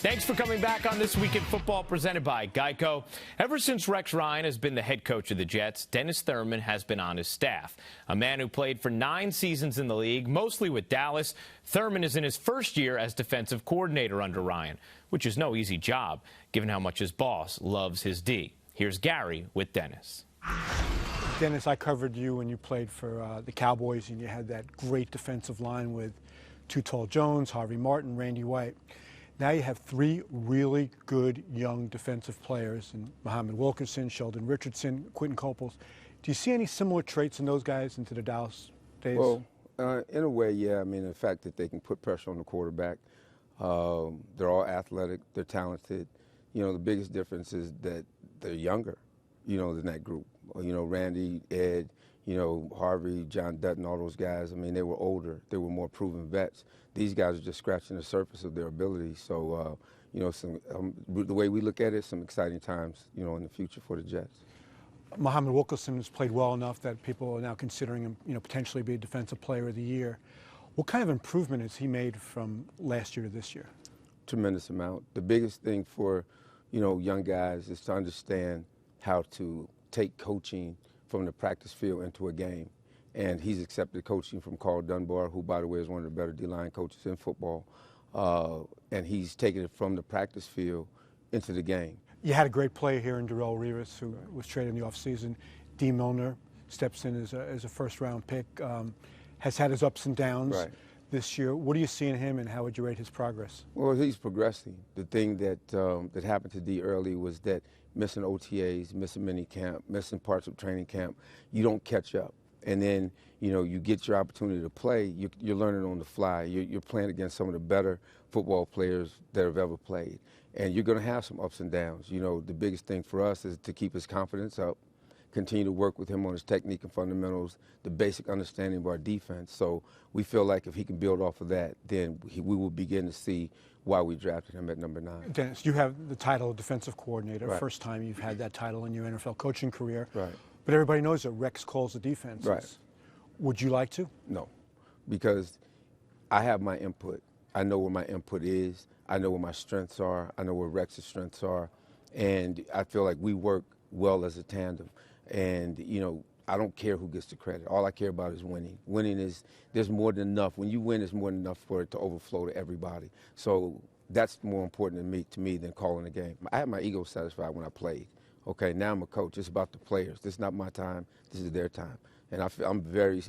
Thanks for coming back on This Week in Football presented by Geico. Ever since Rex Ryan has been the head coach of the Jets, Dennis Thurman has been on his staff. A man who played for 9 seasons in the league, mostly with Dallas, Thurman is in his first year as defensive coordinator under Ryan, which is no easy job, given how much his boss loves his D. Here's Gary with Dennis. Dennis, I covered you when you played for the Cowboys, and you had that great defensive line with Too Tall Jones, Harvey Martin, Randy White. Now you have 3 really good young defensive players, in Muhammad Wilkerson, Sheldon Richardson, Quentin Coples. Do you see any similar traits in those guys into the Dallas days? Well, in a way, yeah. I mean, the fact that they can put pressure on the quarterback. They're all athletic. They're talented. You know, the biggest difference is that they're younger, you know, than that group. You know, Randy, Ed, you know, Harvey, John Dutton, all those guys, I mean, they were older. They were more proven vets. These guys are just scratching the surface of their ability. So, you know, the way we look at it, some exciting times, you know, in the future for the Jets. Muhammad Wilkerson has played well enough that people are now considering him, you know, potentially be a Defensive Player of the Year. What kind of improvement has he made from last year to this year? Tremendous amount. The biggest thing for, you know, young guys is to understand how to take coaching from the practice field into a game. And he's accepted coaching from Carl Dunbar, who, by the way, is one of the better D-line coaches in football. And he's taken it from the practice field into the game. You had a great player here in Darrelle Revis, who was traded in the offseason. D. Milner steps in as a first-round pick, has had his ups and downs this year. What do you see in him, and how would you rate his progress? Well, he's progressing. The thing that that happened to D early was that missing OTAs, missing mini camp, missing parts of training camp, you don't catch up. And then, you know, you get your opportunity to play, you're learning on the fly. You're playing against some of the better football players that have ever played. And you're going to have some ups and downs. You know, the biggest thing for us is to keep his confidence up, continue to work with him on his technique and fundamentals, the basic understanding of our defense. So we feel like if he can build off of that, then we will begin to see why we drafted him at number 9. Dennis, you have the title of defensive coordinator. Right. First time you've had that title in your NFL coaching career. Right. But everybody knows that Rex calls the defenses. Right. Would you like to? No, because I have my input. I know where my input is. I know where my strengths are. I know where Rex's strengths are. And I feel like we work well as a tandem. And, you know, I don't care who gets the credit. All I care about is winning. Winning is, there's more than enough. When you win, it's more than enough for it to overflow to everybody. So that's more important to me than calling a game. I had my ego satisfied when I played. Okay, now I'm a coach. It's about the players. This is not my time. This is their time. And I'm very,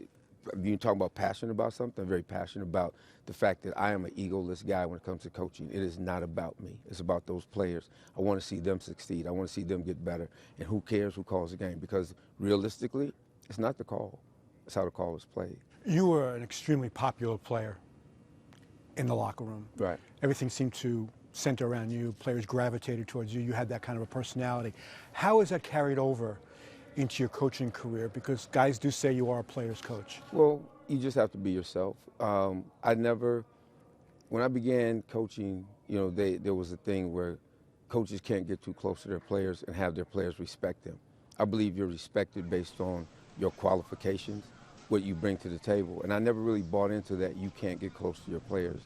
you talk about passionate about something, I'm very passionate about the fact that I am an egoless guy when it comes to coaching. It is not about me. It's about those players. I want to see them succeed. I want to see them get better. And who cares who calls the game? Because realistically, it's not the call. It's how the call is played. You were an extremely popular player in the locker room. Right. Everything seemed to center around you. Players gravitated towards you. You had that kind of a personality. How has that carried over into your coaching career? Because guys do say you are a player's coach. Well, you just have to be yourself. When I began coaching, you know, there was a thing where coaches can't get too close to their players and have their players respect them. I believe you're respected based on your qualifications, what you bring to the table. And I never really bought into that you can't get close to your players.